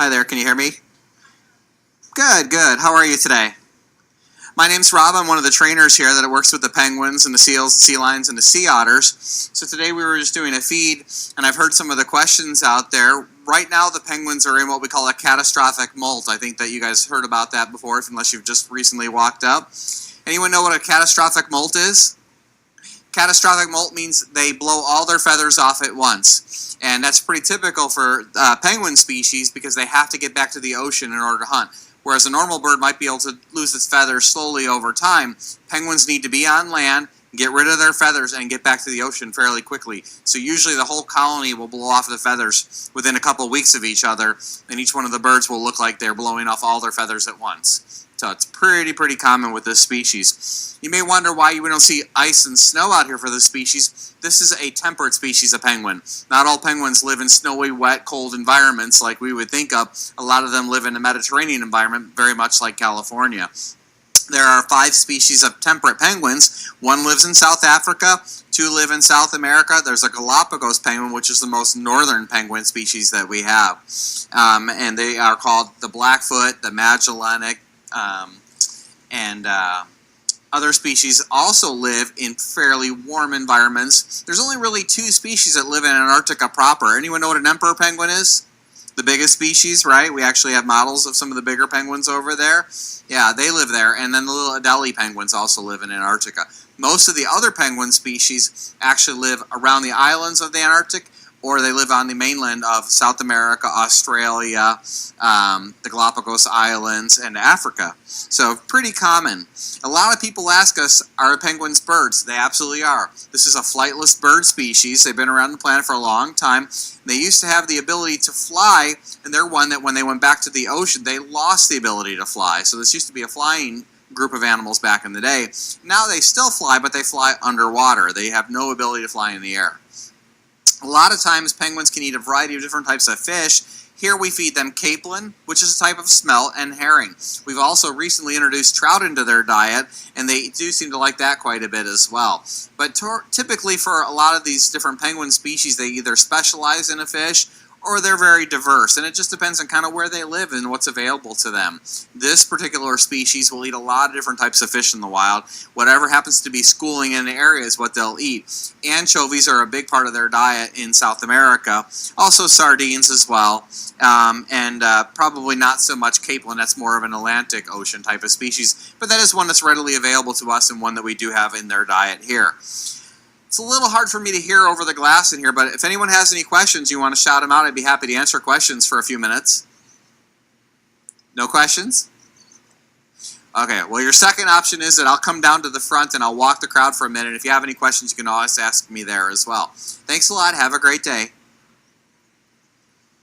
Hi there, can you hear me? Good, good. How are you today? My name's Rob. I'm one of the trainers here that works with the penguins and the seals, the sea lions, and the sea otters. So today we were just doing a feed, and I've heard some of the questions out there. Right now the penguins are in what we call a catastrophic molt. I think that you guys heard about that before, unless you've just recently walked up. Anyone know what a catastrophic molt is? Catastrophic molt means they blow all their feathers off at once. And that's pretty typical for penguin species because they have to get back to the ocean in order to hunt. Whereas a normal bird might be able to lose its feathers slowly over time, penguins need to be on land, get rid of their feathers, and get back to the ocean fairly quickly. So usually the whole colony will blow off the feathers within a couple weeks of each other, and each one of the birds will look like they're blowing off all their feathers at once. So it's pretty common with this species. You may wonder why we don't see ice and snow out here for this species. This is a temperate species of penguin. Not all penguins live in snowy, wet, cold environments like we would think of. A lot of them live in a Mediterranean environment, very much like California. There are 5 species of temperate penguins. 1 lives in South Africa, 2 live in South America. There's a Galapagos penguin, which is the most northern penguin species that we have. And they are called the Blackfoot, the Magellanic, and other species also live in fairly warm environments. There's only really 2 species that live in Antarctica proper. Anyone know what an emperor penguin is? The biggest species, right? We actually have models of some of the bigger penguins over there. Yeah, they live there. And then the little Adelie penguins also live in Antarctica. Most of the other penguin species actually live around the islands of the Antarctic, or they live on the mainland of South America, Australia, the Galapagos Islands, and Africa. So pretty common. A lot of people ask us, are penguins birds? They absolutely are. This is a flightless bird species. They've been around the planet for a long time. They used to have the ability to fly, and they're one that when they went back to the ocean, they lost the ability to fly. So this used to be a flying group of animals back in the day. Now they still fly, but they fly underwater. They have no ability to fly in the air. A lot of times penguins can eat a variety of different types of fish. Here we feed them capelin, which is a type of smelt, and herring. We've also recently introduced trout into their diet, and they do seem to like that quite a bit as well. But typically for a lot of these different penguin species, they either specialize in a fish or they're very diverse, and it just depends on kind of where they live and what's available to them. This particular species will eat a lot of different types of fish in the wild. Whatever happens to be schooling in the area is what they'll eat. Anchovies are a big part of their diet in South America. Also sardines as well, and probably not so much capelin. That's more of an Atlantic Ocean type of species, but that is one that's readily available to us and one that we do have in their diet here. It's a little hard for me to hear over the glass in here, but if anyone has any questions, you want to shout them out, I'd be happy to answer questions for a few minutes. No questions? Okay, well your second option is that I'll come down to the front and I'll walk the crowd for a minute. If you have any questions, you can always ask me there as well. Thanks a lot. Have a great day.